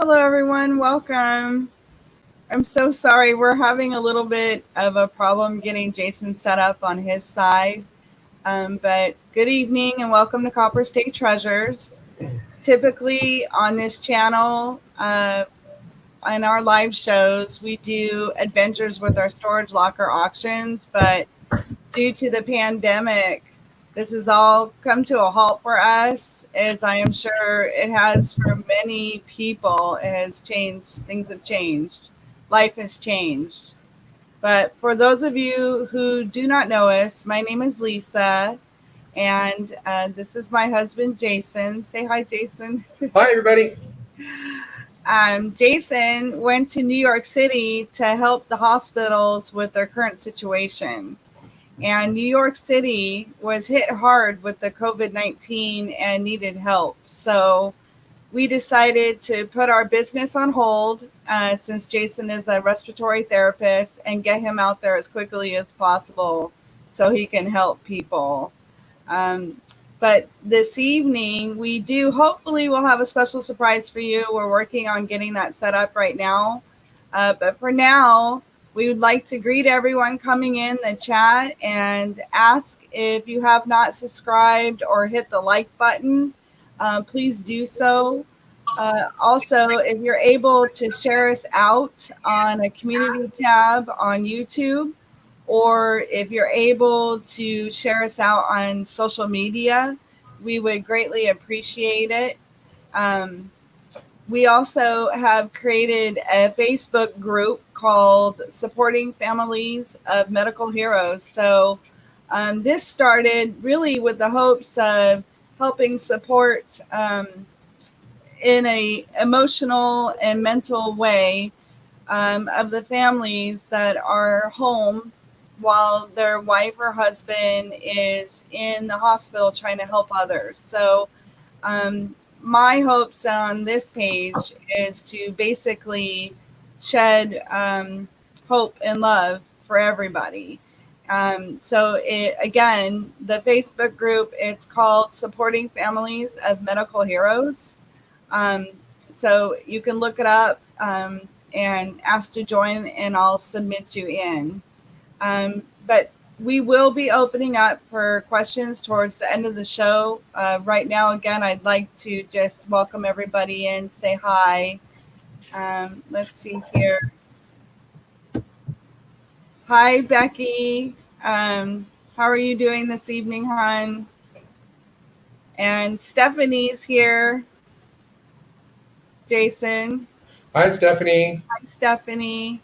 Hello, everyone. Welcome. I'm so sorry. We're having a little bit of a problem getting Jason set up on his side. But good evening and welcome to Copper State Treasures. Typically on this channel, in our live shows, we do adventures with our storage locker auctions. But due to the pandemic, this has all come to a halt for us, as I am sure it has for many people. It has changed. Things have changed. Life has changed. But for those of you who do not know us, my name is Lisa, and this is my husband, Jason. Say hi, Jason. Hi, everybody. Jason went to New York City to help the hospitals with their current situation. And New York City was hit hard with the COVID-19 and needed help. So we decided to put our business on hold since Jason is a respiratory therapist and get him out there as quickly as possible so he can help people. But this evening, hopefully we'll have a special surprise for you. We're working on getting that set up right now. But for now, we would like to greet everyone coming in the chat and ask if you have not subscribed or hit the like button, please do so. Also, if you're able to share us out on a community tab on YouTube, or if you're able to share us out on social media, we would greatly appreciate it. We also have created a Facebook group called Supporting Families of Medical Heroes. So this started really with the hopes of helping support in a emotional and mental way of the families that are home while their wife or husband is in the hospital trying to help others. So my hopes on this page is to basically shed hope and love for everybody. Again, the Facebook group, it's called Supporting Families of Medical Heroes. So you can look it up and ask to join, and I'll submit you in. But we will be opening up for questions towards the end of the show. Right now, again, I'd like to just welcome everybody in, say hi. Let's see here. Hi, Becky. How are you doing this evening, hon? And Stephanie's here. Jason. Hi, Stephanie. Hi, Stephanie.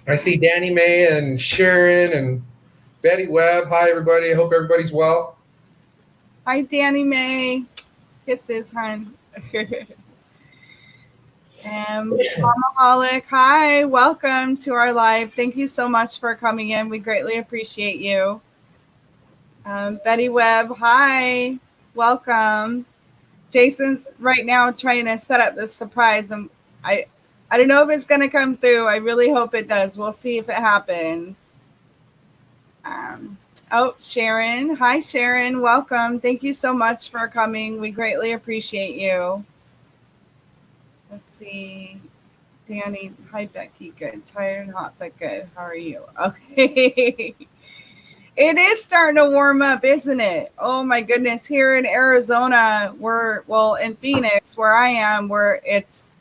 I see Danny Mae and Sharon and Betty Webb. Hi, everybody. I hope everybody's well. Hi, Danny Mae. Kisses, hon. And Mamaholic, hi. Welcome to our live. Thank you so much for coming in. We greatly appreciate you. Betty Webb, hi. Welcome. Jason's right now trying to set up this surprise. And I don't know if it's going to come through. I really hope it does. We'll see if it happens. Sharon. Hi, Sharon. Welcome. Thank you so much for coming. We greatly appreciate you. Let's see. Danny. Hi, Becky. Good. Tired and hot, but good. How are you? Okay. It is starting to warm up, isn't it? Oh, my goodness. Here in Arizona, in Phoenix, where I am, it's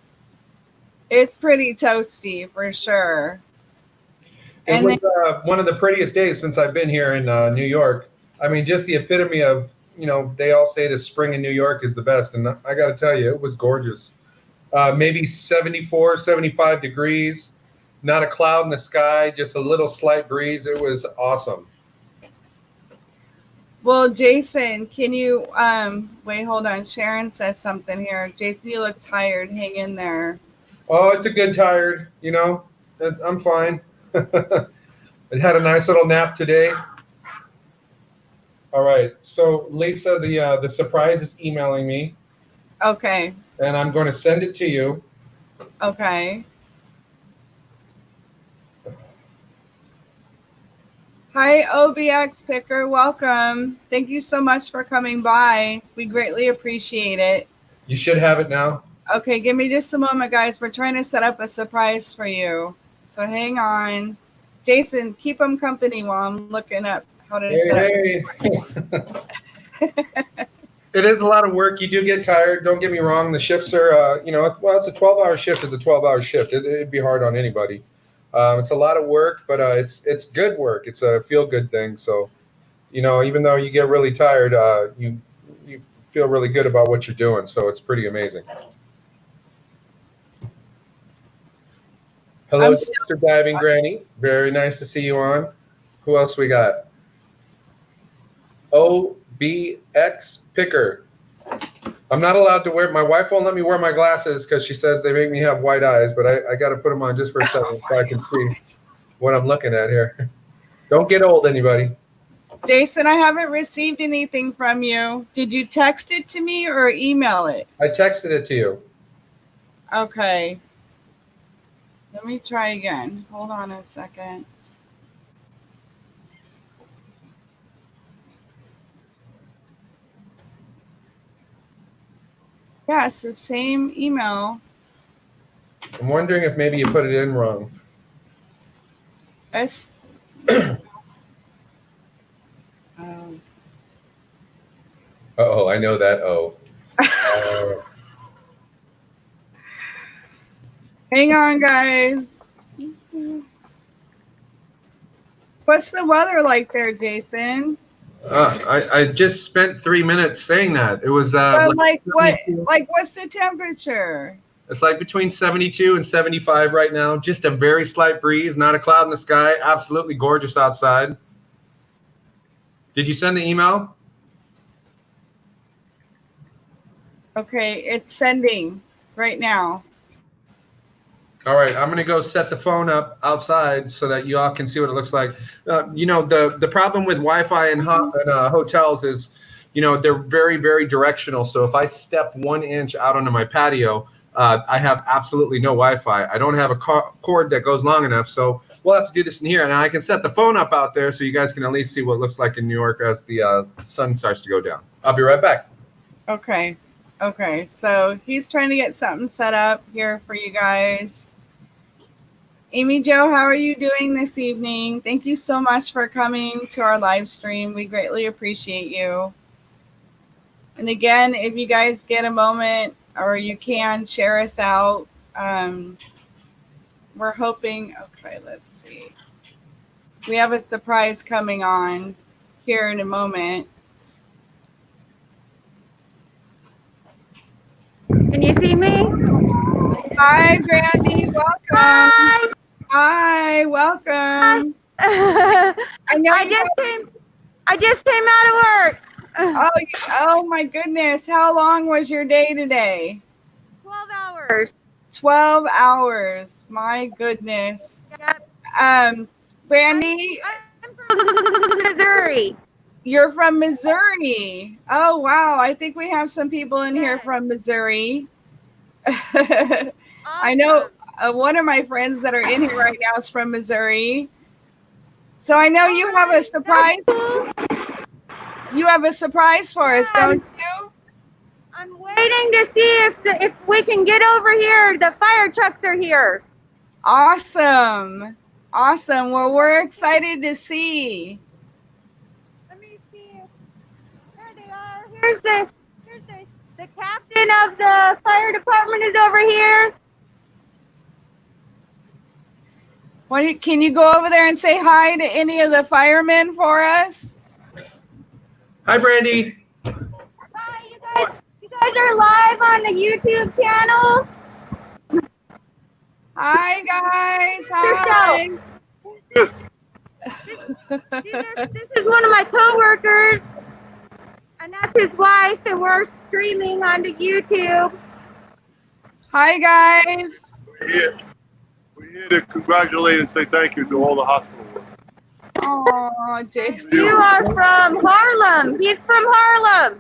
pretty toasty for sure. It was one of the prettiest days since I've been here in New York. I mean, just the epitome of, they all say the spring in New York is the best. And I got to tell you, it was gorgeous. Maybe 74, 75 degrees, not a cloud in the sky, just a little slight breeze. It was awesome. Well, Jason, can you wait, hold on. Sharon says something here. Jason, you look tired. Hang in there. Oh, it's a good tired, I'm fine. I had a nice little nap today. All right. So Lisa, the surprise is emailing me. Okay. And I'm going to send it to you. Okay. Hi, OBX Picker. Welcome. Thank you so much for coming by. We greatly appreciate it. You should have it now. Okay, give me just a moment, guys. We're trying to set up a surprise for you. So hang on. Jason, keep them company while I'm looking up how to set up It is a lot of work. You do get tired. Don't get me wrong. The shifts are, it's a 12-hour shift. It's a 12-hour shift. It'd be hard on anybody. It's a lot of work, but it's good work. It's a feel-good thing. So, even though you get really tired, you feel really good about what you're doing. So it's pretty amazing. Hello, Mr. Diving Granny. Very nice to see you on. Who else we got? OBX Picker. I'm not allowed to wear. My wife won't let me wear my glasses because she says they make me have white eyes. But I got to put them on just for a second so I can see what I'm looking at here. Don't get old, anybody. Jason, I haven't received anything from you. Did you text it to me or email it? I texted it to you. Okay. Let me try again. Hold on a second. Yeah, it's the same email. I'm wondering if maybe you put it in wrong. Uh-oh, I know that. Hang on, guys. What's the weather like there, Jason? I just spent 3 minutes saying that. It was what's the temperature? It's like between 72 and 75 right now. Just a very slight breeze, not a cloud in the sky. Absolutely gorgeous outside. Did you send the email? Okay, it's sending right now. All right, I'm going to go set the phone up outside so that you all can see what it looks like. The problem with Wi-Fi in hotels is, they're very, very directional. So if I step 1 inch out onto my patio, I have absolutely no Wi-Fi. I don't have a cord that goes long enough. So we'll have to do this in here. And I can set the phone up out there so you guys can at least see what it looks like in New York as the sun starts to go down. I'll be right back. Okay, so he's trying to get something set up here for you guys. Amy Jo, how are you doing this evening? Thank you so much for coming to our live stream. We greatly appreciate you. And again, if you guys get a moment or you can share us out, we're hoping, okay, let's see. We have a surprise coming on here in a moment. Can you see me? Hi, Brandy. Welcome. Hi, welcome. I just came out of work. Oh my goodness. How long was your day today? 12 hours. 12 hours. My goodness. Yep. Brandy, I'm from Missouri. You're from Missouri. Oh, wow. I think we have some people in here from Missouri. Awesome. I know one of my friends that are in here right now is from Missouri. So I know you have a surprise. You have a surprise for us, don't you? I'm waiting to see if we can get over here. The fire trucks are here. Awesome. Well, we're excited to see. Let me see. There they are. Here's the captain of the fire department is over here. Can you go over there and say hi to any of the firemen for us? Hi, Brandy. Hi, you guys are live on the YouTube channel. Hi, guys. Hi. This is one of my coworkers, and that's his wife, and we're streaming onto YouTube. Hi, guys. We're here to congratulate and say thank you to all the hospital workers. Oh, Jason. You are from Harlem. He's from Harlem.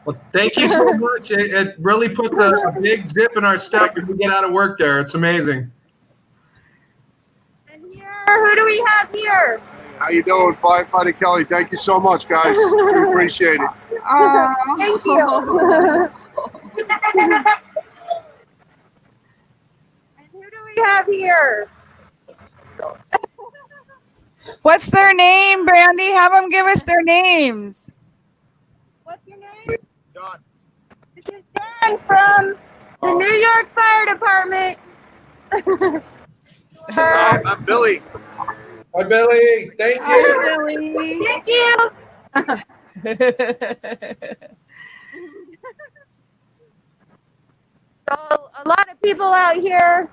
Well, thank you so much. It really puts a big zip in our step when we get out of work there. It's amazing. And here, who do we have here? How you doing, Firefighter Kelly? Thank you so much, guys. We appreciate it. Thank you. here. What's their name, Brandy? Have them give us their names. What's your name? John. This is John from the New York Fire Department. Hi, I'm Billy. Hi, Billy. Thank you. Hi, Billy. Thank you. So a lot of people out here,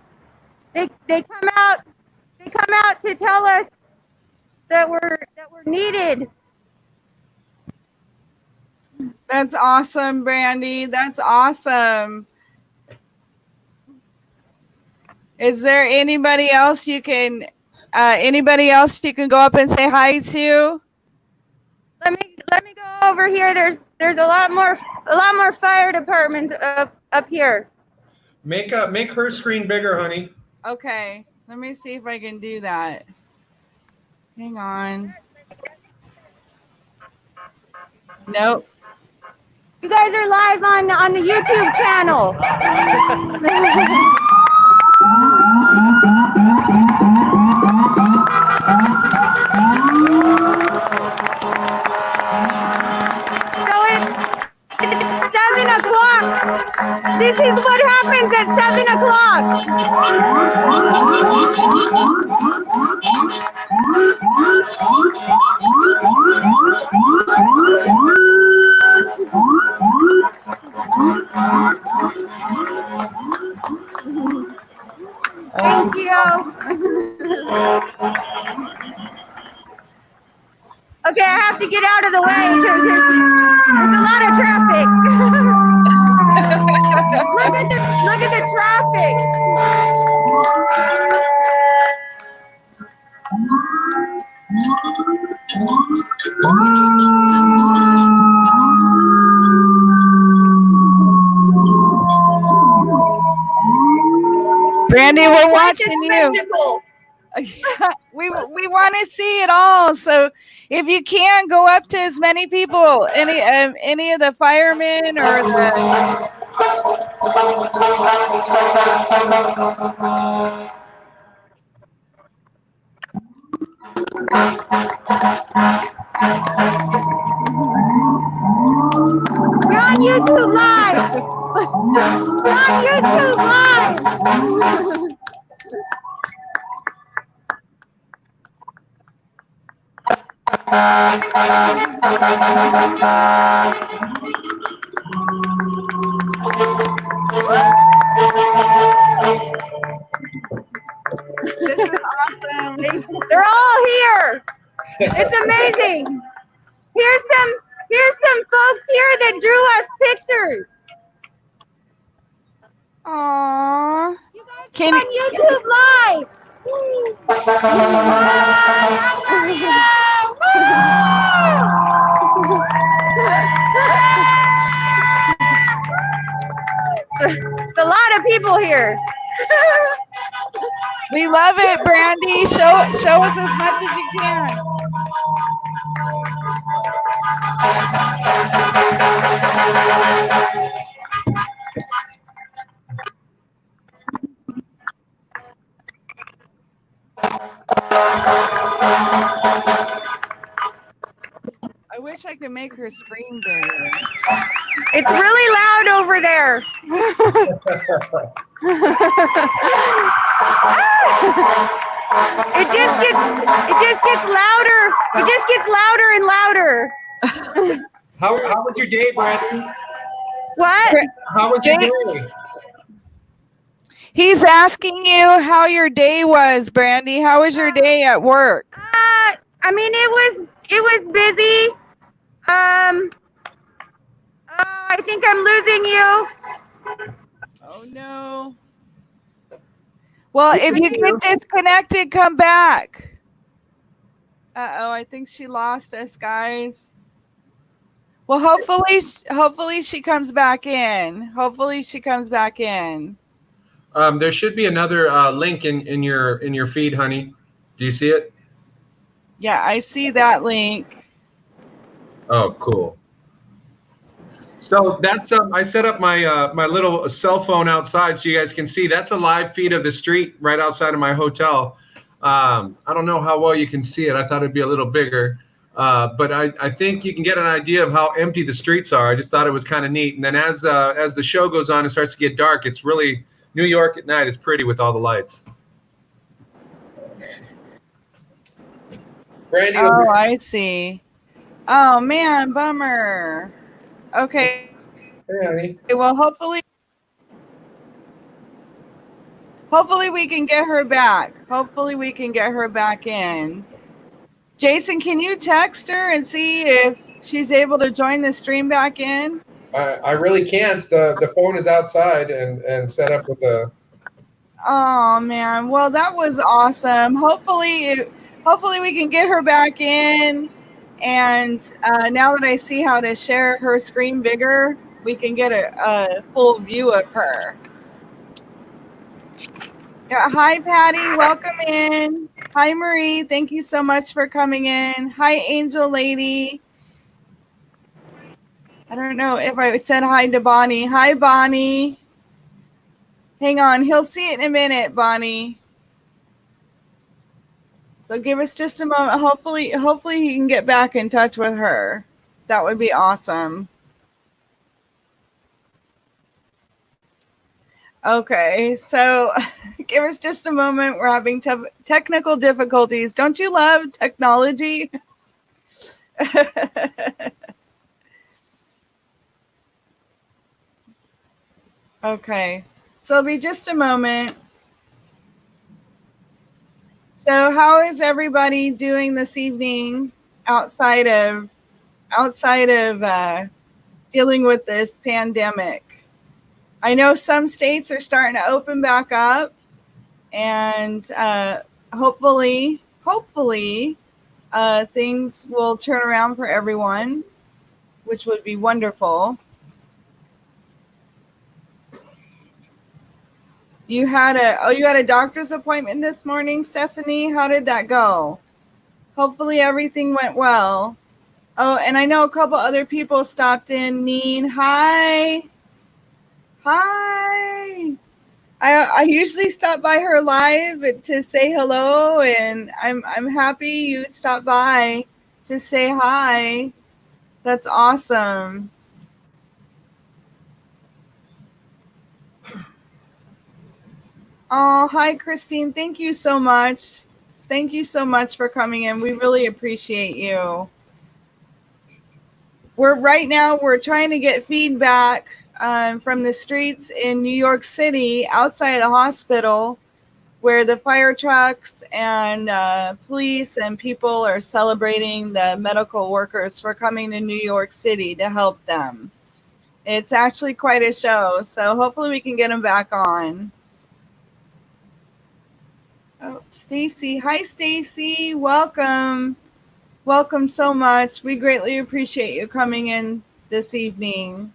they come out to tell us that we're needed. That's awesome, Brandy. That's awesome. Is there anybody else you can go up and say hi to? Let me go over here. There's a lot more fire departments up here. Make her screen bigger, honey. Okay, let me see if I can do that. Hang on. Nope. You guys are live on the YouTube channel. So it's 7 o'clock. This is what happens at 7 o'clock. Thank you. Okay, I have to get out of the way because there's a lot of traffic. look at the traffic. Brandy, we're watching you. Spectacle. We want to see it all. So if you can, go up to as many people, any of the firemen or the. We're on YouTube Live. We're on YouTube Live. This is awesome. They're all here. It's amazing. Here's some folks here that drew us pictures. Aww. You guys Can are on YouTube Live. It's a lot of people here. We love it, Brandy. Show us as much as you can. I wish I could make her screen bigger. It's really loud over there. It just gets louder. It just gets louder and louder. How was your day, Brandy? What? How was your day? He's asking you how your day was, Brandy. How was your day at work? I mean, it was busy. I think I'm losing you. Oh no. Well, if you get disconnected, come back. Uh-oh, I think she lost us, guys. Well, hopefully she comes back in. Hopefully she comes back in. There should be another link in your feed, honey. Do you see it? Yeah, I see that link. Oh, cool. So that's I set up my my little cell phone outside so you guys can see. That's a live feed of the street right outside of my hotel. I don't know how well you can see it. I thought it'd be a little bigger, but I think you can get an idea of how empty the streets are. I just thought it was kind of neat. And then as the show goes on and starts to get dark, it's really New York at night is pretty with all the lights. Brandy, Oh, I see. Oh man, bummer. Okay. hey, honey. Well, hopefully we can get her back. Hopefully we can get her back in. Jason, can you text her and see if she's able to join the stream back in? I really can't. The phone is outside and set up with a. Oh man. Well, that was awesome. Hopefully we can get her back in. And now that I see how to share her screen bigger, we can get a full view of her. Yeah, hi, Patty. Welcome in. Hi, Marie. Thank you so much for coming in. Hi, Angel Lady. I don't know if I said hi to Bonnie. Hi, Bonnie. Hang on. He'll see it in a minute, Bonnie. So give us just a moment. Hopefully he can get back in touch with her. That would be awesome. Okay, so give us just a moment. We're having technical difficulties. Don't you love technology? Okay, so it'll be just a moment. So how is everybody doing this evening outside of dealing with this pandemic? I know some states are starting to open back up, and hopefully things will turn around for everyone, which would be wonderful. You had a doctor's appointment this morning, Stephanie. How did that go? Hopefully everything went well. Oh, and I know a couple other people stopped in. Neen, hi. Hi. I usually stop by her live to say hello, and I'm happy you stopped by to say hi. That's awesome. Oh, hi, Christine. Thank you so much. Thank you so much for coming in. We really appreciate you. Right now we're trying to get feedback from the streets in New York City outside of the hospital, where the fire trucks and police and people are celebrating the medical workers for coming to New York City to help them. It's actually quite a show, so hopefully we can get them back on. Oh, Stacy. Hi, Stacy. Welcome. Welcome so much. We greatly appreciate you coming in this evening.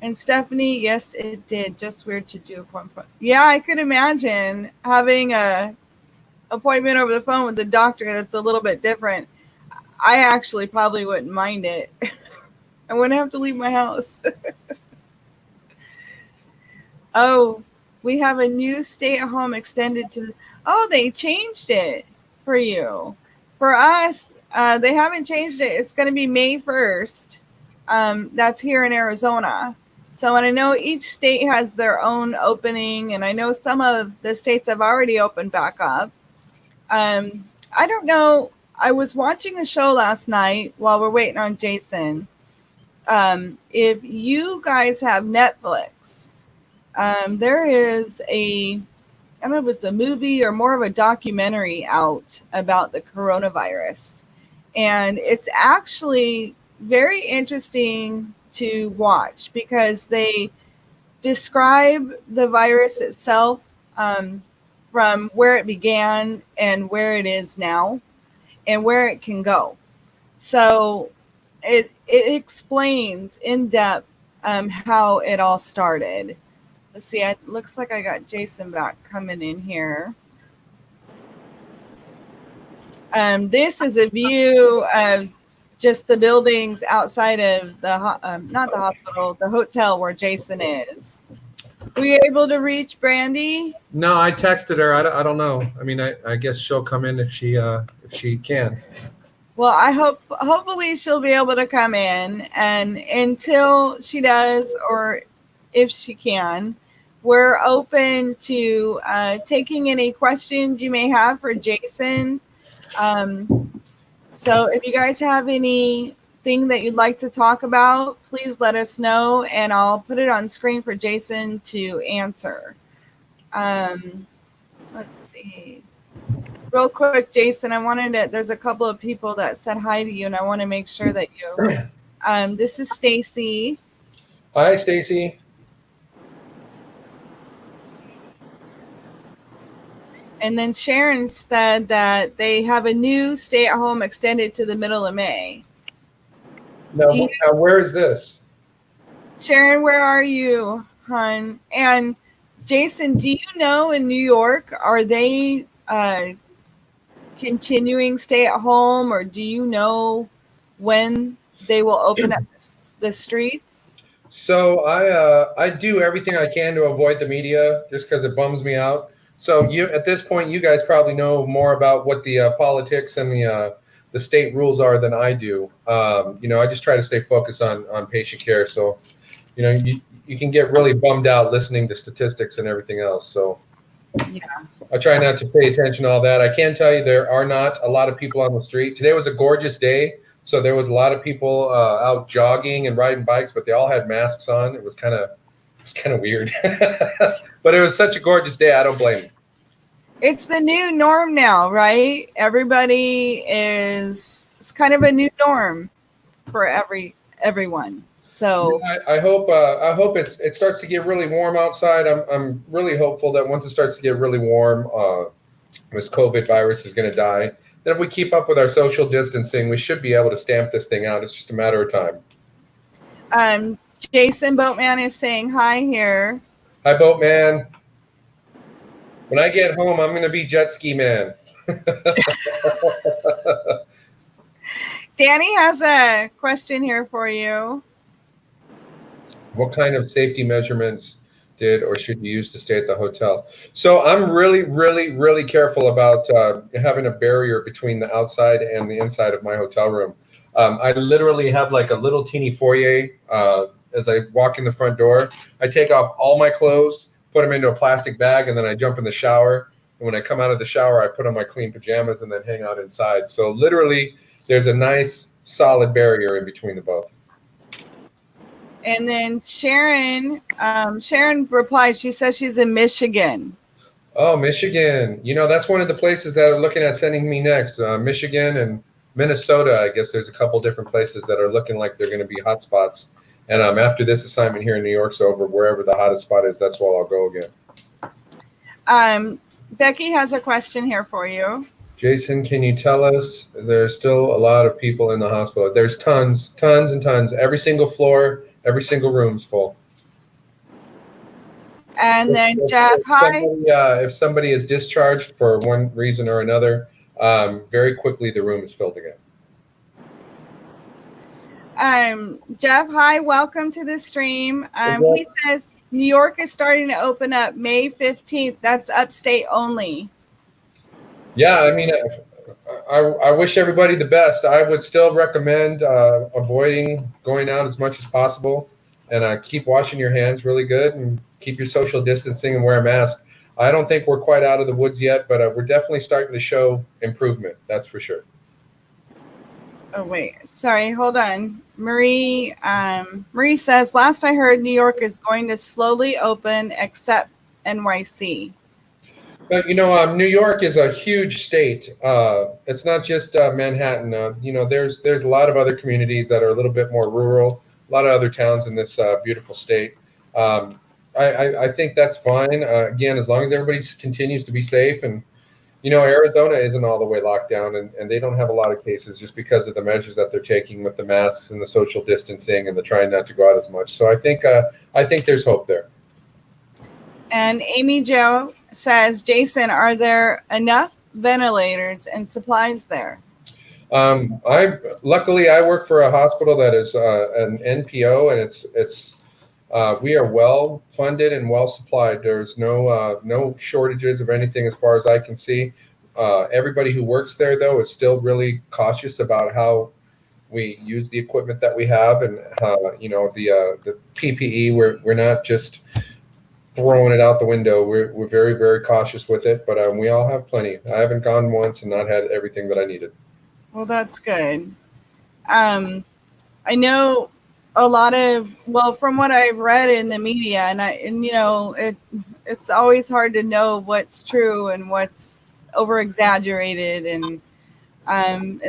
And Stephanie, yes, it did. Just weird to do a appointment. Yeah, I could imagine having a appointment over the phone with the doctor that's a little bit different. I actually probably wouldn't mind it. I wouldn't have to leave my house. Oh, we have a new stay-at-home extended to. Oh, they changed it for you. For us, they haven't changed it. It's going to be May 1st. That's here in Arizona. So, and I know each state has their own opening, and I know some of the states have already opened back up. I don't know. I was watching a show last night while we're waiting on Jason. If you guys have Netflix, there is I don't know if it's a movie or more of a documentary out about the coronavirus. And it's actually very interesting to watch because they describe the virus itself from where it began and where it is now and where it can go. So it explains in depth how it all started. Let's see, it looks like I got Jason back coming in here. This is a view of just the buildings outside of the not the hospital, the hotel where Jason is. Were you able to reach Brandy? No, I texted her. I don't know. I mean, I guess she'll come in if she can. Well, hopefully she'll be able to come in, and until she does, or if she can, we're open to taking any questions you may have for Jason. So if you guys have anything that you'd like to talk about, please let us know, and I'll put it on screen for Jason to answer. Let's see. Real quick, Jason, there's a couple of people that said hi to you, and I want to make sure that you, this is Stacy. Hi, Stacy. And then Sharon said that they have a new stay-at-home extended to the middle of May. Now, where is this? Sharon, where are you, hon? And Jason, do you know in New York, are they continuing stay at home, or do you know when they will open up the streets? So I do everything I can to avoid the media just because it bums me out. So at this point, you guys probably know more about what the politics and the state rules are than I do. I just try to stay focused on patient care. So, you can get really bummed out listening to statistics and everything else. So yeah, I try not to pay attention to all that. I can tell you there are not a lot of people on the street. Today was a gorgeous day. So there was a lot of people out jogging and riding bikes, but they all had masks on. It was kind of weird, but it was such a gorgeous day. I don't blame them. It's the new norm now, right? It's kind of a new norm for everyone. So I hope it starts to get really warm outside. I'm really hopeful that once it starts to get really warm, this COVID virus is going to die. Then if we keep up with our social distancing, we should be able to stamp this thing out. It's just a matter of time. Jason Boatman is saying hi here. Hi, Boatman. When I get home, I'm going to be jet ski man. Danny has a question here for you. What kind of safety measurements did or should you use to stay at the hotel? So I'm really, really, really careful about having a barrier between the outside and the inside of my hotel room. I literally have like a little teeny foyer as I walk in the front door. I take off all my clothes, put them into a plastic bag, and then I jump in the shower. And when I come out of the shower, I put on my clean pajamas and then hang out inside. So literally, there's a nice solid barrier in between the both. And then Sharon replies, she says she's in Michigan. Oh, Michigan. That's one of the places that are looking at sending me next. Michigan and Minnesota. I guess there's a couple different places that are looking like they're going to be hot spots. And after this assignment here in New York's over, wherever the hottest spot is, that's where I'll go again. Becky has a question here for you. Jason, can you tell us, there's still a lot of people in the hospital? There's tons and tons. Every single floor, every single room's full. And then Jeff, hi. If somebody is discharged for one reason or another, very quickly the room is filled again. Jeff, hi, welcome to the stream. He says New York is starting to open up May 15th. That's upstate only. Yeah, I mean, I wish everybody the best. I would still recommend avoiding going out as much as possible, and keep washing your hands really good and keep your social distancing and wear a mask. I don't think we're quite out of the woods yet, but we're definitely starting to show improvement. That's for sure. Oh, wait. Sorry. Hold on. Marie says, last I heard, New York is going to slowly open except NYC. But, New York is a huge state. It's not just Manhattan. There's a lot of other communities that are a little bit more rural, a lot of other towns in this beautiful state. I think that's fine. Again, as long as everybody continues to be safe. And, Arizona isn't all the way locked down, and they don't have a lot of cases just because of the measures that they're taking with the masks and the social distancing and the trying not to go out as much. So I think there's hope there. And Amy Jo says, Jason, are there enough ventilators and supplies there? Luckily I work for a hospital that is an NPO, and it's we are well funded and well supplied. There's no shortages of anything as far as I can see. Everybody who works there though is still really cautious about how we use the equipment that we have, and the PPE. We're not just throwing it out the window. We're very, very cautious with it, but we all have plenty. I haven't gone once and not had everything that I needed. Well, that's good. I know a lot of, well, from what I've read in the media, and it's always hard to know what's true and what's over exaggerated, and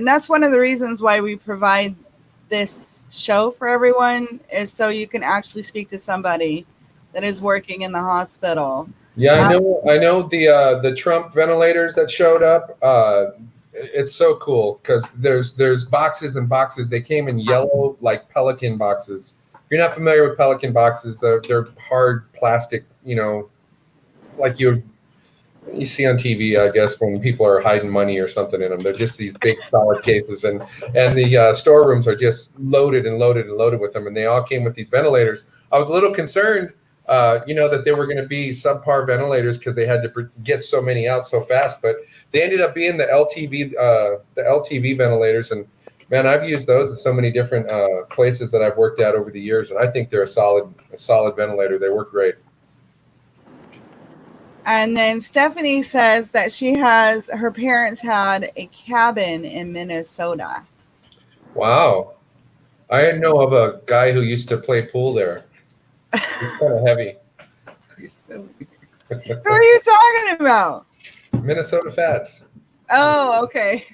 that's one of the reasons why we provide this show for everyone, is so you can actually speak to somebody that is working in the hospital. Yeah, I know the Trump ventilators that showed up. It's so cool because there's boxes and boxes. They came in yellow, like Pelican boxes. If you're not familiar with Pelican boxes, they're hard plastic, like you see on TV, I guess, when people are hiding money or something in them. They're just these big solid cases, and the storerooms are just loaded and loaded and loaded with them. And they all came with these ventilators. I was a little concerned, that they were going to be subpar ventilators because they had to get so many out so fast. But they ended up being the LTV ventilators, and man, I've used those in so many different places that I've worked at over the years, and I think they're a solid ventilator. They work great. And then Stephanie says that her parents had a cabin in Minnesota. Wow. I know of a guy who used to play pool there. He's kind of heavy. Who are you talking about? Minnesota Fats. Oh, okay.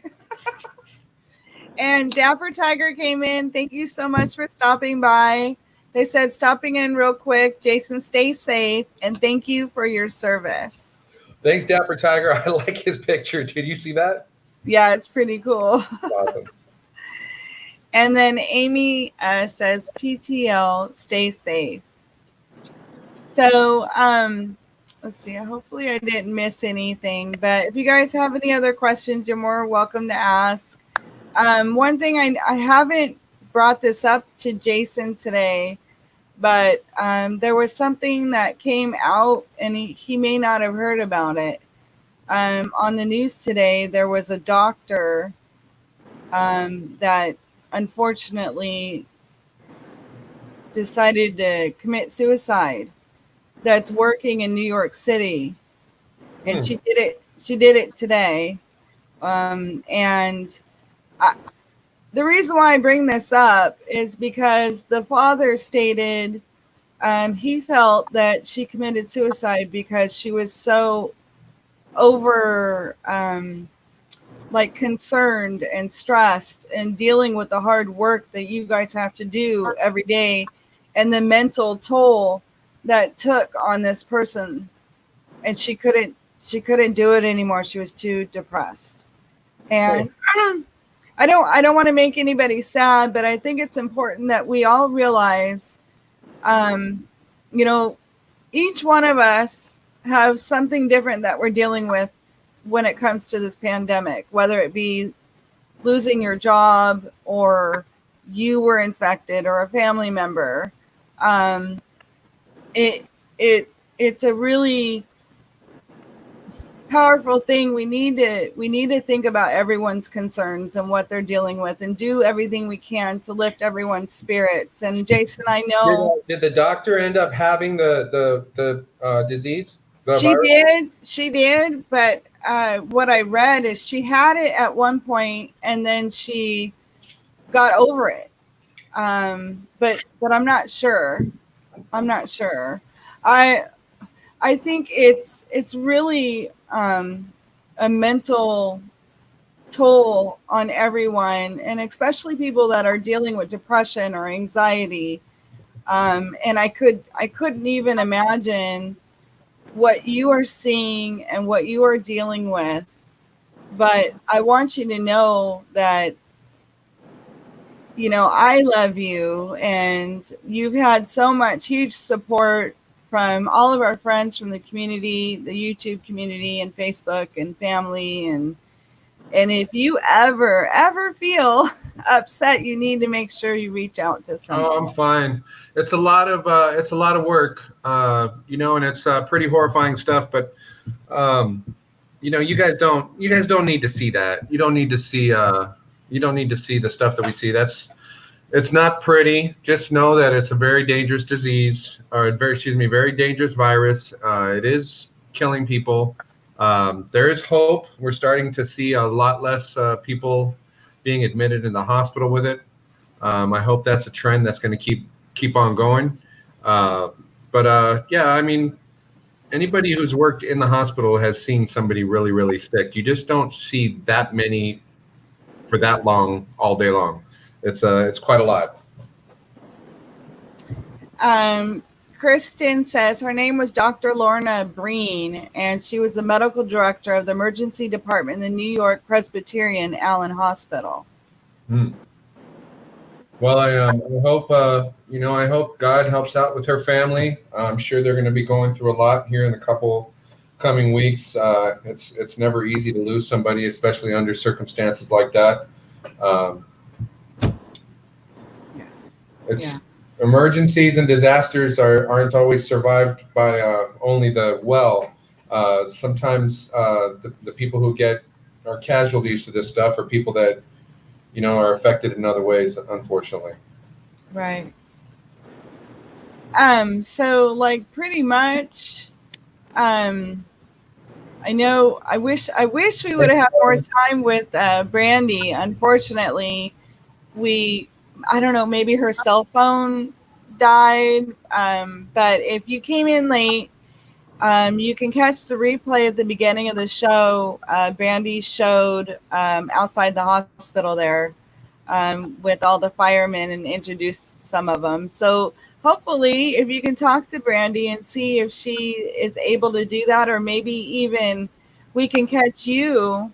And Dapper Tiger came in. Thank you so much for stopping by. They said stopping in real quick. Jason, stay safe, and thank you for your service. Thanks, Dapper Tiger. I like his picture. Did you see that? Yeah, it's pretty cool. Awesome. And then Amy says, PTL, stay safe. So, let's see. Hopefully I didn't miss anything. But if you guys have any other questions, you're more welcome to ask. One thing I haven't brought this up to Jason today, but there was something that came out, and he may not have heard about it. On the news today, there was a doctor that unfortunately decided to commit suicide, that's working in New York City, and she did it today. And the reason why I bring this up is because the father stated he felt that she committed suicide because she was so over concerned and stressed and dealing with the hard work that you guys have to do every day, and the mental toll that took on this person, and she couldn't do it anymore. She was too depressed. And I don't want to make anybody sad, but I think it's important that we all realize, each one of us have something different that we're dealing with when it comes to this pandemic, whether it be losing your job, or you were infected, or a family member. It's a really powerful thing. We need to think about everyone's concerns and what they're dealing with, and do everything we can to lift everyone's spirits. And Jason, I know, did the doctor end up having the disease? She did, but what I read is she had it at one point and then she got over it. But I'm not sure. I think it's really a mental toll on everyone, and especially people that are dealing with depression or anxiety. And I couldn't even imagine what you are seeing and what you are dealing with. But I want you to know that, I love you, and you've had so much huge support from all of our friends from the community, the YouTube community, and Facebook and family. And And if you ever feel upset, you need to make sure you reach out to someone. Oh, I'm fine. It's a lot of work, and it's pretty horrifying stuff. But you guys don't need to see that. You don't need to see the stuff that we see. It's not pretty. Just know that it's a very dangerous disease, or very dangerous virus. It is killing people. There is hope. We're starting to see a lot less people being admitted in the hospital with it. I hope that's a trend that's going to keep on going. Uh, but yeah, I mean, anybody who's worked in the hospital has seen somebody really, really sick. You just don't see that many for that long all day long. It's quite a lot. Kristen says her name was Dr. Lorna Breen, and she was the medical director of the emergency department in the New York Presbyterian Allen Hospital. Hmm. Well, I hope I hope God helps out with her family. I'm sure they're going to be going through a lot here in a couple coming weeks. It's never easy to lose somebody, especially under circumstances like that. Um, it's Yeah. Emergencies and disasters aren't always survived by only the well. Sometimes the people who are casualties to this stuff are people that are affected in other ways, unfortunately. Right. So like pretty much, I wish we would have had more time with Brandy. Unfortunately, I don't know, maybe her cell phone died. But if you came in late, you can catch the replay at the beginning of the show. Brandy showed outside the hospital there with all the firemen and introduced some of them. So hopefully, if you can talk to Brandy and see if she is able to do that, or maybe even we can catch you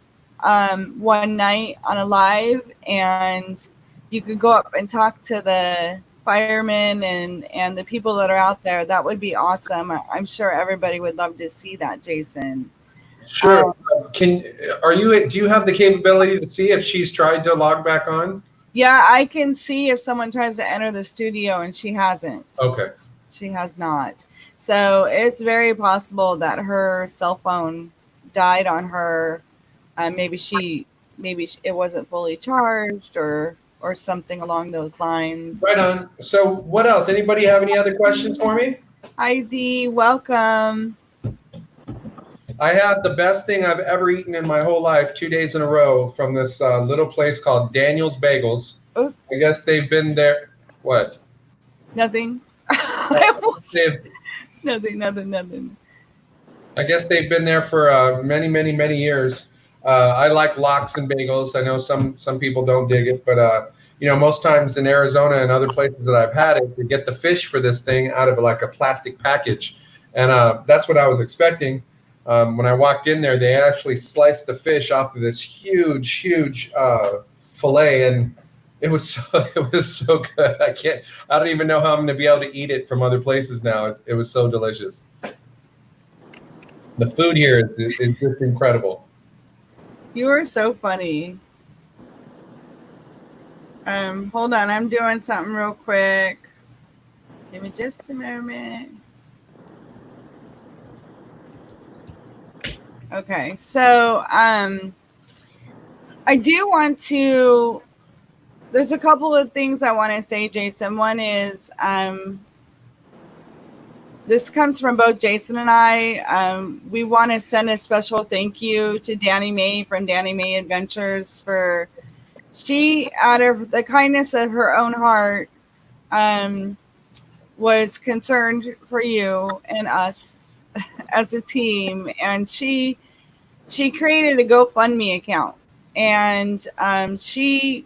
one night on a live, and you could go up and talk to the firemen and the people that are out there. That would be awesome. I'm sure everybody would love to see that, Jason. Sure. Do you have the capability to see if she's tried to log back on? Yeah, I can see if someone tries to enter the studio and she hasn't. Okay. She has not. So it's very possible that her cell phone died on her. Maybe it wasn't fully charged or something along those lines. Right on. So what else? Anybody have any other questions for me? Heidi, welcome. I had the best thing I've ever eaten in my whole life 2 days in a row from this little place called Daniel's Bagels. Oops. I guess they've been there. What? Nothing. Nothing. I guess they've been there for many, many, many years. I like lox and bagels. I know some people don't dig it, but most times in Arizona and other places that I've had it, you get the fish for this thing out of like a plastic package, and that's what I was expecting. When I walked in there, they actually sliced the fish off of this huge fillet, and it was so good. I don't even know how I'm going to be able to eat it from other places now. It was so delicious. The food here is just incredible. You are so funny. Hold on, I'm doing something real quick. Give me just a moment. Okay, so I do want to. There's a couple of things I want to say, Jason. One is this comes from both Jason and I. We want to send a special thank you to Danny Mae from Danny Mae Adventures for she, out of the kindness of her own heart, was concerned for you and us as a team, and she created a GoFundMe account, and she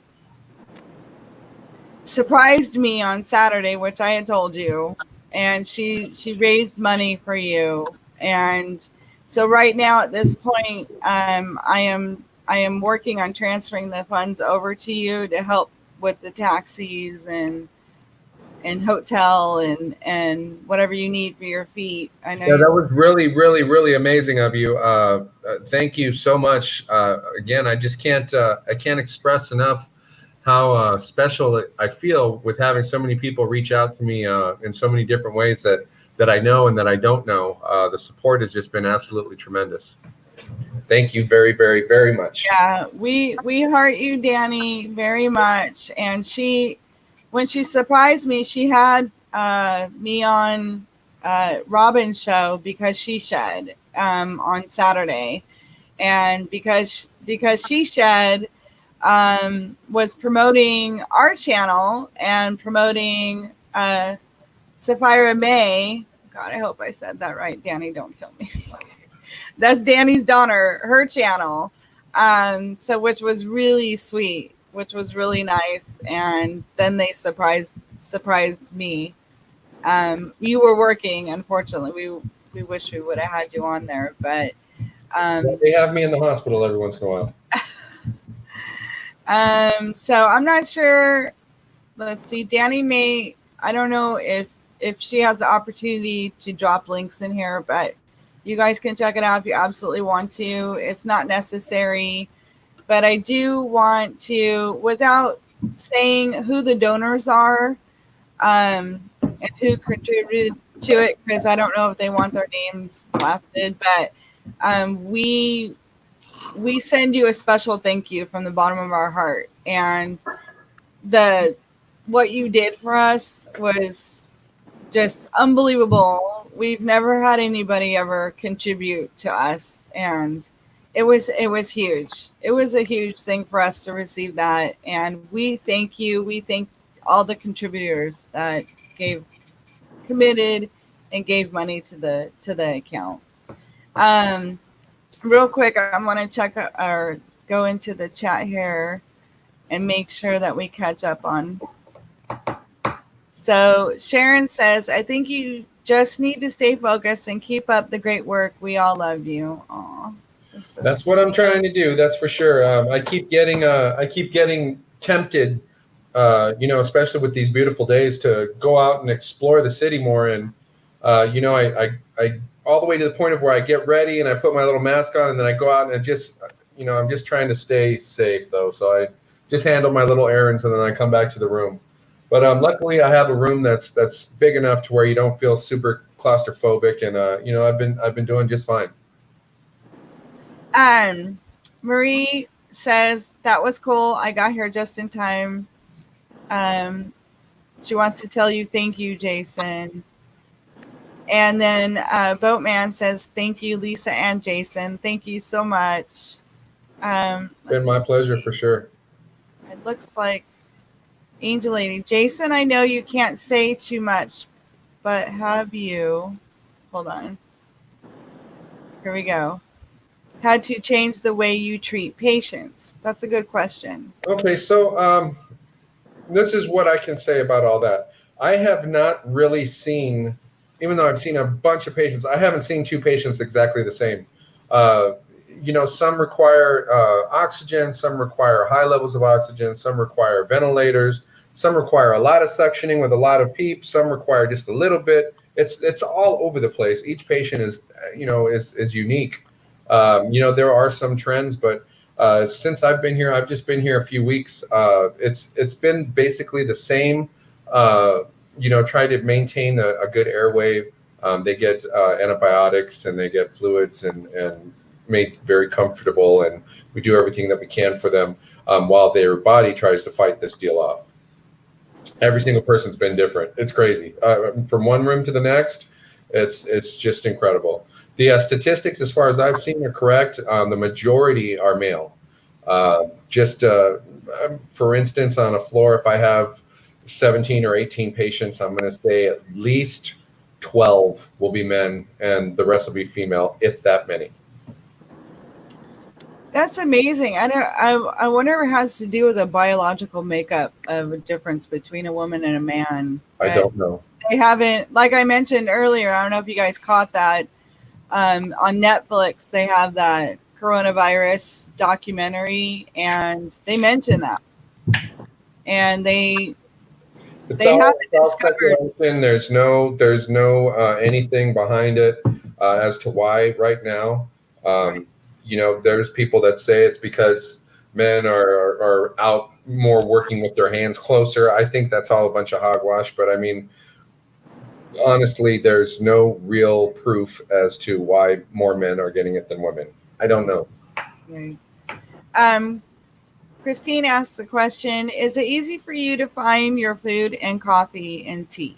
surprised me on Saturday, which I had told you, and she raised money for you. And so right now at this point, I am working on transferring the funds over to you to help with the taxis and and hotel and whatever you need for your feet. I know. Yeah, that was really, really, really amazing of you. Thank you so much. Again, I just can't express enough how special I feel with having so many people reach out to me in so many different ways that I know and that I don't know. The support has just been absolutely tremendous. Thank you very, very, very much. Yeah, we heart you, Danny, very much. And when she surprised me, she had me on Robin's show because she shed on Saturday, and because she shed was promoting our channel and promoting Sapphira May. God, I hope I said that right. Danny, don't kill me. That's Danny's daughter, her channel. So which was really sweet, which was really nice. And then they surprised me. You were working, unfortunately. We wish we would have had you on there, but they have me in the hospital every once in a while. So I'm not sure. Let's see. Danny may, I don't know if she has the opportunity to drop links in here, but you guys can check it out if you absolutely want to. It's not necessary, but I do want to, without saying who the donors are and who contributed to it, because I don't know if they want their names blasted, but we send you a special thank you from the bottom of our heart. And what you did for us was just unbelievable. We've never had anybody ever contribute to us, and it was huge. It was a huge thing for us to receive that, and we thank you. We thank all the contributors that committed and gave money to the account. Real quick, I'm going to check or go into the chat here and make sure that we catch up on. So Sharon says, I think you just need to stay focused and keep up the great work. We all love you. Aw, that's what I'm trying to do. That's for sure. I keep getting tempted, especially with these beautiful days, to go out and explore the city more. And, I all the way to the point of where I get ready and I put my little mask on and then I go out and I'm just trying to stay safe though. So I just handle my little errands and then I come back to the room. But luckily, I have a room that's big enough to where you don't feel super claustrophobic, and I've been doing just fine. Marie says that was cool. I got here just in time. She wants to tell you thank you, Jason. And then Boatman says thank you, Lisa and Jason. Thank you so much. Been my pleasure for sure. It looks like Angel Lady. Jason, I know you can't say too much, but have you, hold on. Here we go. Had to change the way you treat patients? That's a good question. Okay, so this is what I can say about all that. I have not really seen, even though I've seen a bunch of patients, I haven't seen two patients exactly the same. Some require oxygen, some require high levels of oxygen, some require ventilators, some require a lot of suctioning with a lot of PEEP, some require just a little bit. It's all over the place. Each patient is unique. There are some trends, but since I've been here, I've just been here a few weeks. It's been basically the same. Try to maintain a good airway. They get antibiotics and they get fluids and made very comfortable, and we do everything that we can for them while their body tries to fight this deal off. Every single person's been different. It's crazy. From one room to the next, it's just incredible. The statistics, as far as I've seen, are correct. The majority are male. For instance, on a floor, if I have 17 or 18 patients, I'm going to say at least 12 will be men and the rest will be female, if that many. That's amazing. I wonder if it has to do with the biological makeup of a difference between a woman and a man. I don't know. They haven't, like I mentioned earlier, I don't know if you guys caught that. On Netflix, they have that coronavirus documentary, and they mention that. And they They haven't discovered. Speculation. There's no anything behind it as to why right now. There's people that say it's because men are out more working with their hands closer. I think that's all a bunch of hogwash. But I mean, honestly, there's no real proof as to why more men are getting it than women. I don't know. Right. Christine asks the question, is it easy for you to find your food and coffee and tea?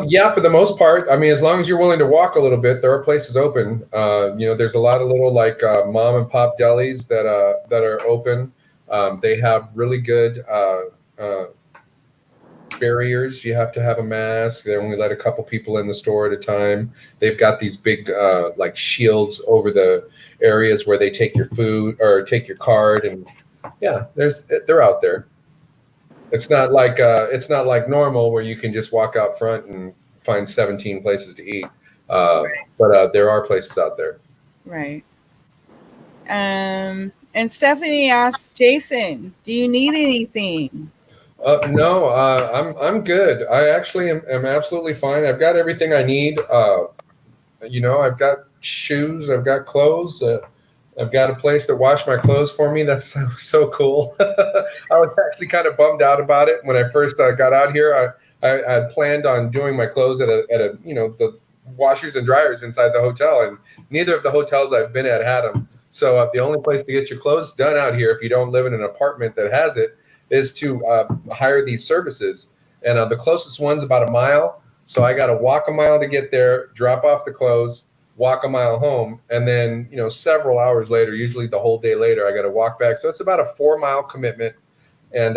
Yeah, for the most part. I mean, as long as you're willing to walk a little bit, there are places open. There's a lot of little mom and pop delis that are open. They have really good barriers. You have to have a mask. They only let a couple people in the store at a time. They've got these big shields over the areas where they take your food or take your card, and yeah, they're out there. It's not like normal where you can just walk out front and find 17 places to eat. But there are places out there. Right. And Stephanie asked, Jason, do you need anything? No, I'm good. I actually am absolutely fine. I've got everything I need. I've got shoes, I've got clothes. I've got a place that washed my clothes for me. That's so cool. I was actually kind of bummed out about it when I first got out here. I had planned on doing my clothes at the washers and dryers inside the hotel, and neither of the hotels I've been at had them. So the only place to get your clothes done out here, if you don't live in an apartment that has it, is to hire these services. And the closest one's about a mile. So I got to walk a mile to get there, drop off the clothes, walk a mile home, and then several hours later, usually the whole day later, I got to walk back. So it's about a 4-mile commitment, and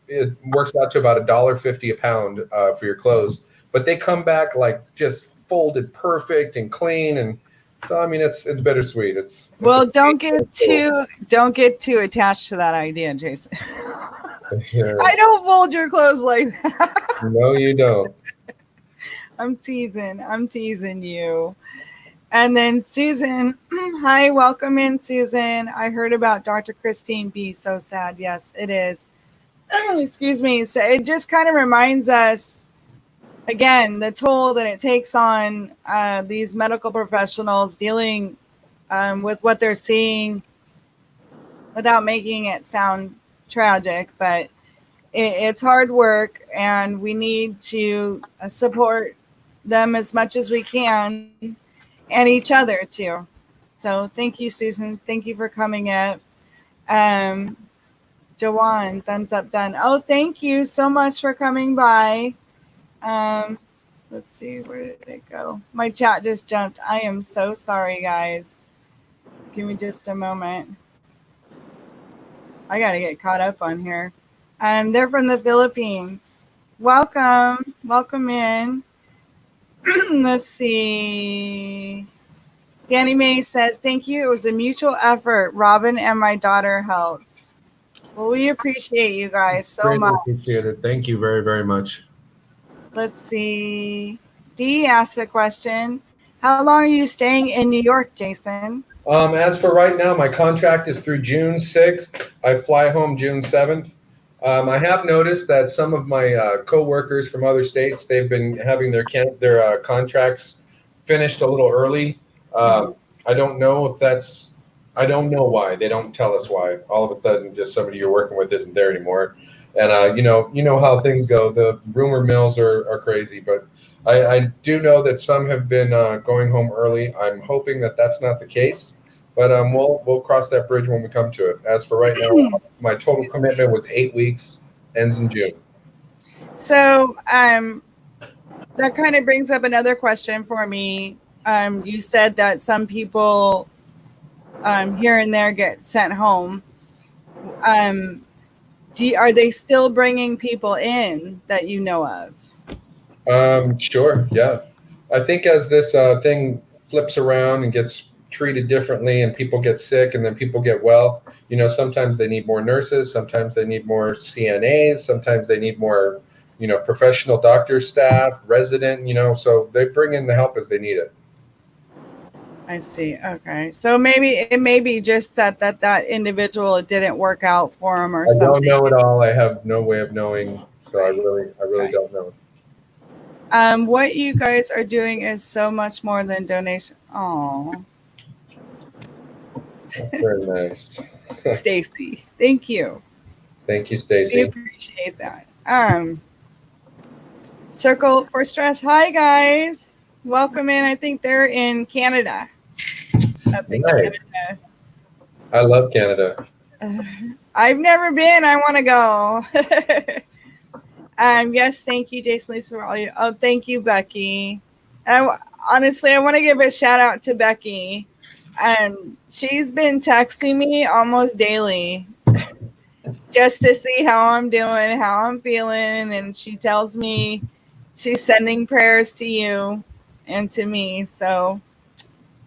it works out to about $1.50 a pound for your clothes. But they come back like just folded perfect and clean, and so I mean it's bittersweet. Don't get too attached to that idea, Jason. Yeah. I don't fold your clothes like that. No, you don't. I'm teasing you. And then Susan, hi, welcome in, Susan. I heard about Dr. Christine B. So sad. Yes, it is. Excuse me. So it just kind of reminds us, again, the toll that it takes on these medical professionals dealing with what they're seeing without making it sound tragic. But it's hard work, and we need to support them as much as we can. And each other too. So thank you, Susan. Thank you for coming up. Jawan, thumbs up done. Oh, thank you so much for coming by. Let's see, where did it go? My chat just jumped. I am so sorry, guys. Give me just a moment. I got to get caught up on here. They're from the Philippines. Welcome in. Let's see. Danny May says, thank you. It was a mutual effort. Robin and my daughter helped. Well, we appreciate you guys so much. Appreciate it. Thank you very, very much. Let's see. Dee asked a question. How long are you staying in New York, Jason? As for right now, my contract is through June 6th. I fly home June 7th. I have noticed that some of my co-workers from other states, they've been having their contracts finished a little early. I don't know I don't know why. They don't tell us why. All of a sudden, just somebody you're working with isn't there anymore. And, you know how things go. The rumor mills are crazy. But I do know that some have been going home early. I'm hoping that that's not the case. But we'll cross that bridge when we come to it. As for right now, my total commitment was 8 weeks, ends in June. So that kind of brings up another question for me. You said that some people here and there get sent home. Are they still bringing people in that you know of? Sure, yeah. I think as this thing flips around and gets treated differently and people get sick and then people get well, sometimes they need more nurses, sometimes they need more CNAs, sometimes they need more, professional doctor staff, resident, so they bring in the help as they need it. I see. Okay. So maybe it may be just that individual, it didn't work out for him or something. I don't know at all. I have no way of knowing So I really don't know. What you guys are doing is so much more than donation. Oh, Very nice. Stacy, thank you. Thank you, We Stacy. appreciate that. Circle for Stress. Hi guys, welcome in. I think they're in Canada. Up in Nice. Canada. I love Canada. I've never been. I want to go. Yes, thank you, Jason Lisa, for all you. Oh, thank you, Becky. And honestly, I want to give a shout out to Becky. She's been texting me almost daily just to see how I'm doing, how I'm feeling, and she tells me she's sending prayers to you and to me. So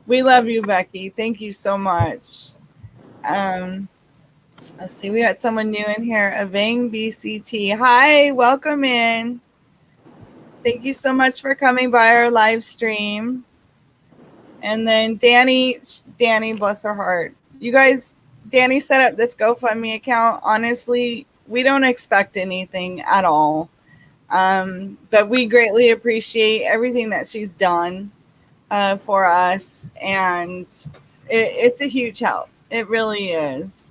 we love you, Becky. Thank you so much. Let's see, we got someone new in here. Avang BCT. Hi, welcome in. Thank you so much for coming by our live stream. And then Danny, bless her heart. You guys, Danny set up this GoFundMe account. Honestly, we don't expect anything at all. But we greatly appreciate everything that she's done for us. And it's a huge help. It really is.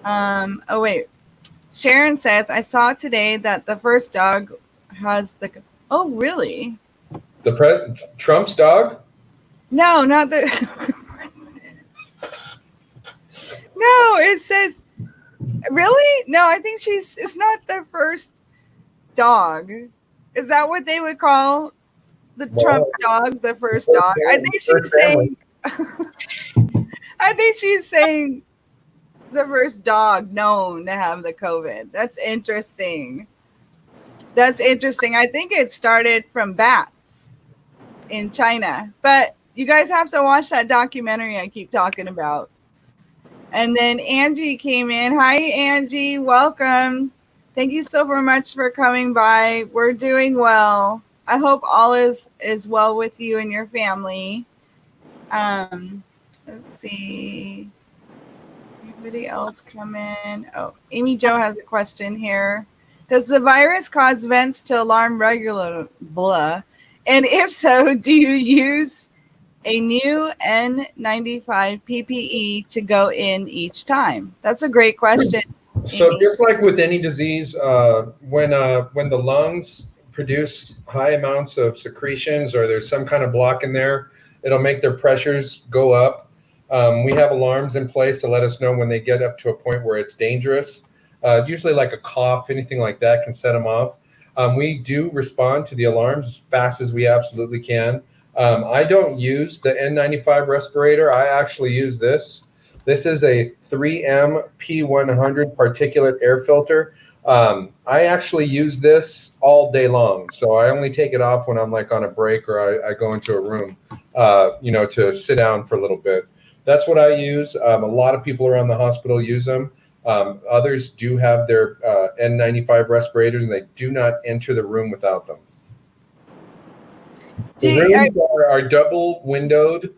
Oh, wait. Sharon says, I saw today that the first dog has the... Oh, really? Trump's dog? No, not the... No, it says... Really? No, I think it's not the first dog. Is that what they would call Trump's dog, the first dog? I think she's saying... I think she's saying... the first dog known to have the COVID. That's interesting. I think it started from bats in China. But you guys have to watch that documentary I keep talking about. And then Angie came in. Hi, Angie. Welcome. Thank you so very much for coming by. We're doing well. I hope all is well with you and your family. Let's see. Anybody else come in? Oh, Amy Jo has a question here. Does the virus cause vents to alarm regular blah? And if so, do you use a new N95 PPE to go in each time? That's a great question. So Amy. just like with any disease, when the lungs produce high amounts of secretions or there's some kind of block in there, it'll make their pressures go up. We have alarms in place to let us know when they get up to a point where it's dangerous. Usually like a cough, anything like that can set them off. We do respond to the alarms as fast as we absolutely can. I don't use the N95 respirator. I actually use this. This is a 3M P100 particulate air filter. I actually use this all day long. So I only take it off when I'm like on a break or I go into a room, to sit down for a little bit. That's what I use. A lot of people around the hospital use them. Others do have their N95 respirators, and they do not enter the room without them. The rooms are double windowed,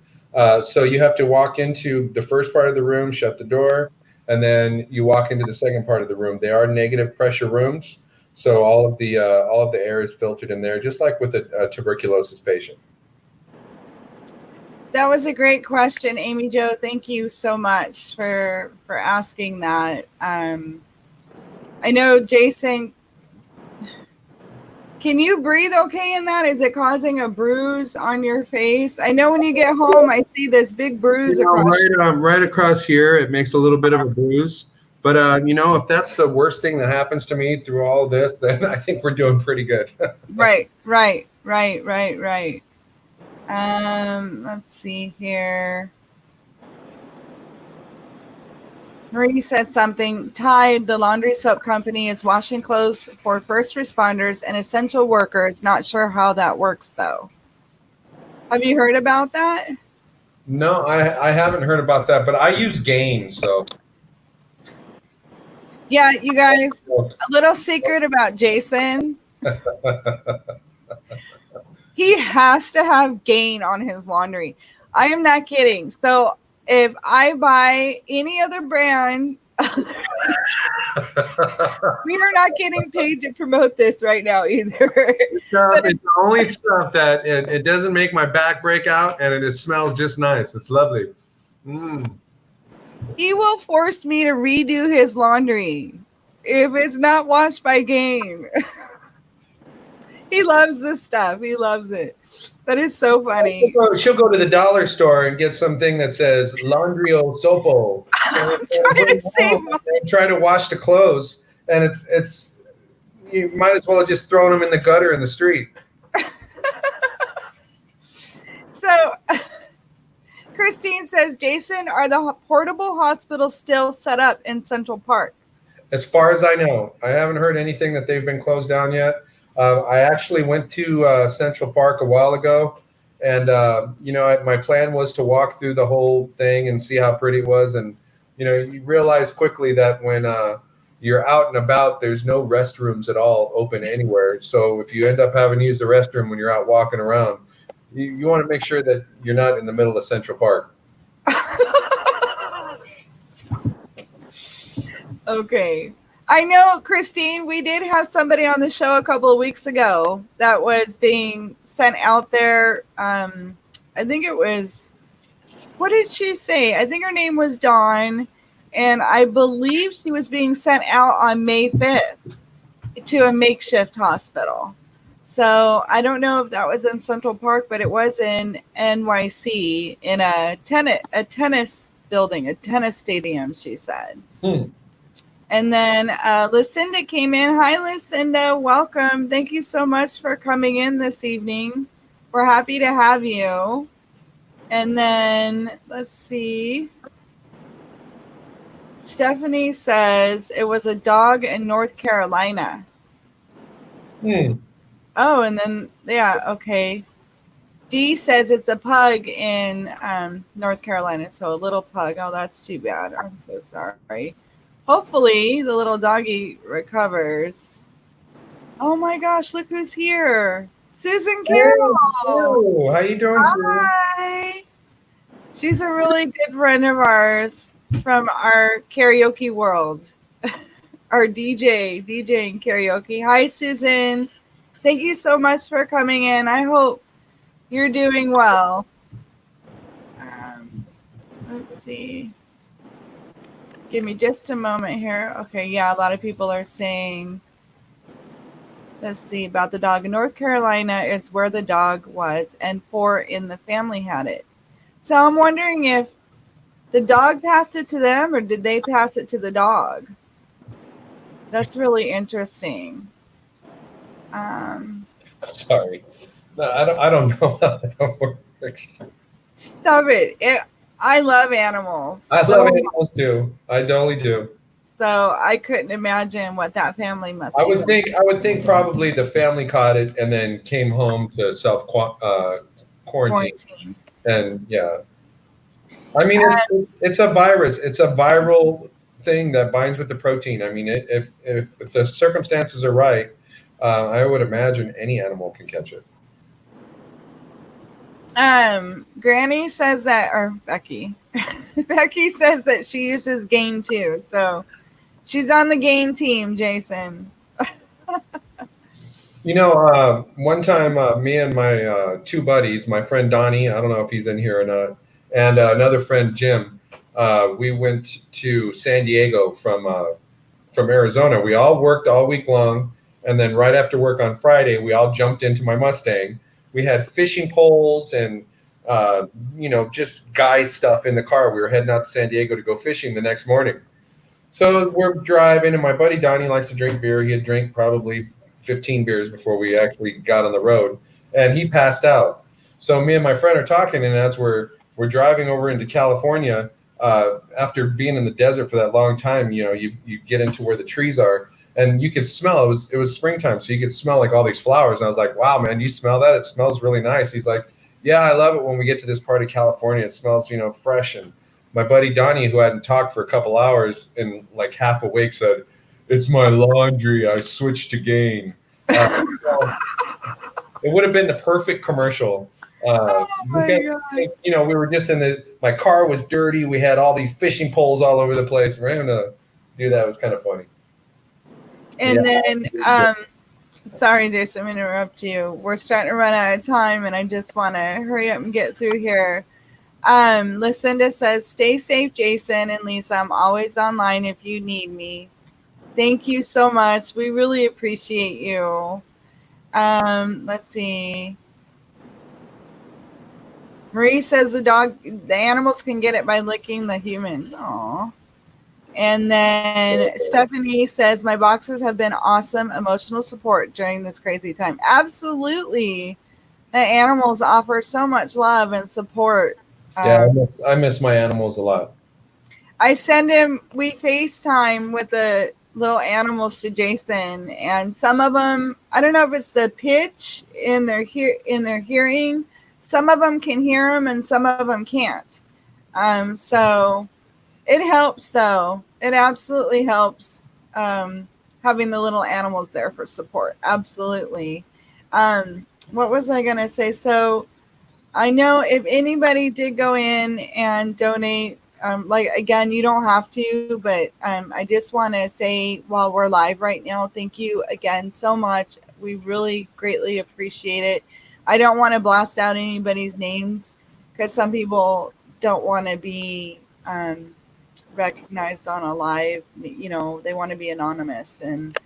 so you have to walk into the first part of the room, shut the door, and then you walk into the second part of the room. They are negative pressure rooms, so all of the air is filtered in there, just like with a tuberculosis patient. That was a great question, Amy Jo. Thank you so much for asking that. I know, Jason, can you breathe okay in that? Is it causing a bruise on your face? I know when you get home, I see this big bruise right across here. It makes a little bit of a bruise. But, if that's the worst thing that happens to me through all of this, then I think we're doing pretty good. Right. Let's see here. Marie said something. Tide, the laundry soap company, is washing clothes for first responders and essential workers. Not sure how that works, though. Have you heard about that? No, I haven't heard about that, but I use Gain, so. Yeah, you guys, a little secret about Jason. He has to have Gain on his laundry. I am not kidding. So if I buy any other brand We are not getting paid to promote this right now either. It's the only stuff that it doesn't make my back break out, and it smells just nice. It's lovely. He will force me to redo his laundry if it's not washed by game. He loves this stuff. He loves it. That is so funny. She'll go to the dollar store and get something that says Laundrio Sopo. Try to wash the clothes, and it's you might as well have just thrown them in the gutter in the street. So Christine says, Jason, are the portable hospitals still set up in Central Park? As far as I know, I haven't heard anything that they've been closed down yet. I actually went to Central Park a while ago, and my plan was to walk through the whole thing and see how pretty it was. And you realize quickly that when you're out and about, there's no restrooms at all open anywhere. So if you end up having to use the restroom when you're out walking around, you want to make sure that you're not in the middle of Central Park. Okay. I know, Christine, we did have somebody on the show a couple of weeks ago that was being sent out there. I think it was, what did she say? I think her name was Dawn, and I believe she was being sent out on May 5th to a makeshift hospital. So I don't know if that was in Central Park, but it was in NYC in a tennis building, a tennis stadium, she said. And then Lucinda came in. Hi, Lucinda. Welcome. Thank you so much for coming in this evening. We're happy to have you. And then let's see. Stephanie says it was a dog in North Carolina. Oh, and then, yeah, okay. Dee says it's a pug in North Carolina. So a little pug. Oh, that's too bad. I'm so sorry. Hopefully the little doggy recovers. Oh my gosh, look who's here. Susan Carroll. Hello. How you doing, Susan? Hi. She's a really good friend of ours from our karaoke world. Our DJing karaoke. Hi, Susan. Thank you so much for coming in. I hope you're doing well. Let's see. Give me just a moment here. Okay, yeah, a lot of people are saying, let's see, about the dog in North Carolina is where the dog was, and 4 in the family had it. So I'm wondering if the dog passed it to them, or did they pass it to the dog? That's really interesting. Sorry. No, I don't know how that works. Stop it. I love animals. I love animals too. I totally do. So I couldn't imagine what that family must be. I would think probably the family caught it and then came home to self quarantine. And yeah, I mean it's a virus. It's a viral thing that binds with the protein. I mean, if the circumstances are right, I would imagine any animal can catch it. Granny says that, or Becky says that she uses Gain too. So she's on the Gain team, Jason. One time me and my 2 buddies, my friend Donnie, I don't know if he's in here or not, and another friend, Jim, we went to San Diego from Arizona. We all worked all week long. And then right after work on Friday, we all jumped into my Mustang. We had fishing poles and, just guy stuff in the car. We were heading out to San Diego to go fishing the next morning. So we're driving, and my buddy Donnie likes to drink beer. He had drank probably 15 beers before we actually got on the road, and he passed out. So me and my friend are talking, and as we're driving over into California, after being in the desert for that long time, you get into where the trees are. And you could smell, it was springtime, so you could smell like all these flowers. And I was like, wow, man, do you smell that? It smells really nice. He's like, yeah, I love it when we get to this part of California. It smells, fresh. And my buddy Donnie, who hadn't talked for a couple hours and like half awake, said, it's my laundry. I switched to Gain. It would have been the perfect commercial. God. We were just my car was dirty. We had all these fishing poles all over the place. We're having to do that. It was kind of funny. And Yeah. then, sorry, Jason, I'm going to interrupt you. We're starting to run out of time, and I just want to hurry up and get through here. Lucinda says, stay safe, Jason and Lisa. I'm always online if you need me. Thank you so much. We really appreciate you. Let's see. Marie says the animals can get it by licking the humans. Aww. And then Stephanie says, my boxers have been awesome emotional support during this crazy time. Absolutely. The animals offer so much love and support. Yeah, I miss my animals a lot. We FaceTime with the little animals to Jason, and some of them, I don't know if it's the pitch in their hearing. Some of them can hear them and some of them can't. So it helps, though. It absolutely helps having the little animals there for support. Absolutely. What was I going to say? So I know if anybody did go in and donate, again, you don't have to, but I just want to say while we're live right now, thank you again so much. We really greatly appreciate it. I don't want to blast out anybody's names because some people don't want to be recognized on a live, they want to be anonymous, and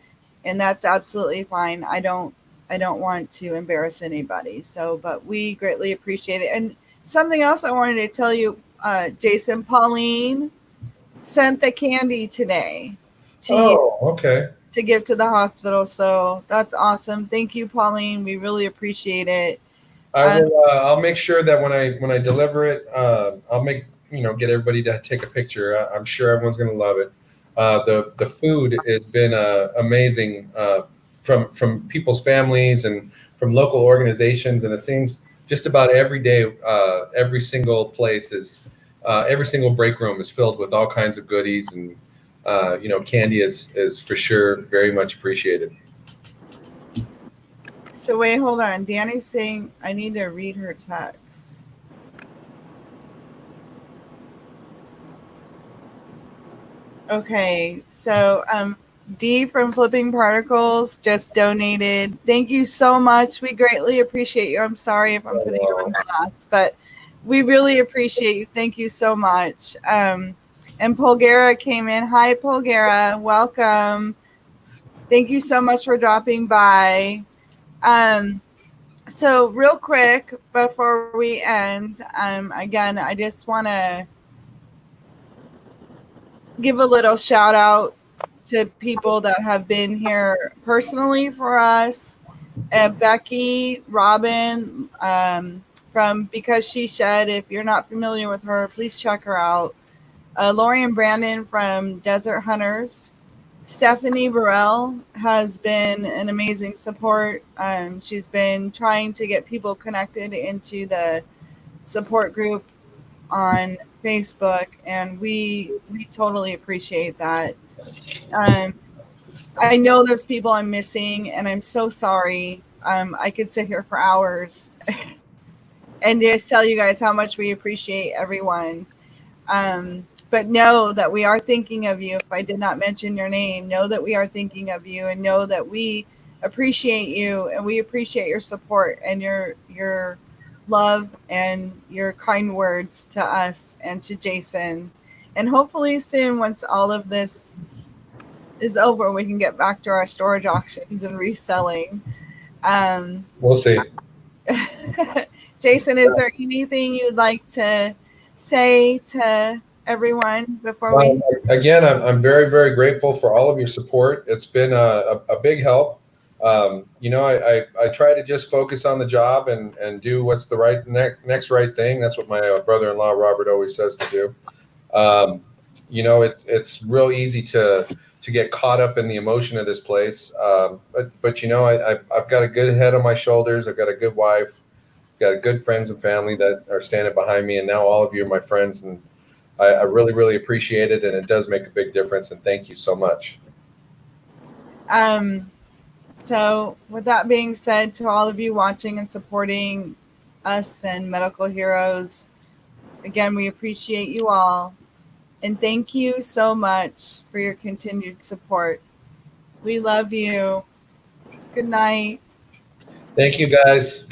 that's absolutely fine. I don't want to embarrass anybody. So, but we greatly appreciate it. And something else I wanted to tell you, Jason, Pauline sent the candy today okay. to give to the hospital. So that's awesome. Thank you, Pauline. We really appreciate it. I will. I'll make sure that when I deliver it, I'll get everybody to take a picture. I'm sure everyone's going to love it. The food has been amazing from people's families and from local organizations, and it seems just about every day, every single place every single break room is filled with all kinds of goodies, and candy is for sure very much appreciated. So wait, hold on. Danny's saying I need to read her text. Okay, so D from Flipping Particles just donated. Thank you so much. We greatly appreciate you. I'm sorry if I'm putting you on blast, but we really appreciate you. Thank you so much. And Polgara came in. Hi, Polgara. Welcome. Thank you so much for dropping by. So real quick before we end, again, I just want to give a little shout out to people that have been here personally for us. Becky, Robin, from Because She Shed. If you're not familiar with her, please check her out. Lori and Brandon from Desert Hunters. Stephanie Burrell has been an amazing support. She's been trying to get people connected into the support group on Facebook, and we totally appreciate that. I know there's people I'm missing, and I'm so sorry. I could sit here for hours and just tell you guys how much we appreciate everyone. But know that we are thinking of you. If I did not mention your name, know that we are thinking of you, and know that we appreciate you, and we appreciate your support and your love and your kind words to us and to Jason. And hopefully soon, once all of this is over, we can get back to our storage auctions and reselling. We'll see. Jason, is there anything you'd like to say to everyone before we? Again, I'm very, very grateful for all of your support. It's been a big help. I try to just focus on the job and do what's the next right thing. That's what my brother-in-law Robert always says to do. It's real easy to get caught up in the emotion of this place. But I've got a good head on my shoulders. I've got a good wife, got good friends and family that are standing behind me, and now all of you are my friends, and I really, really appreciate it, and it does make a big difference, and thank you so much. So with that being said, to all of you watching and supporting us and Medical Heroes, again, we appreciate you all. And thank you so much for your continued support. We love you. Good night. Thank you, guys.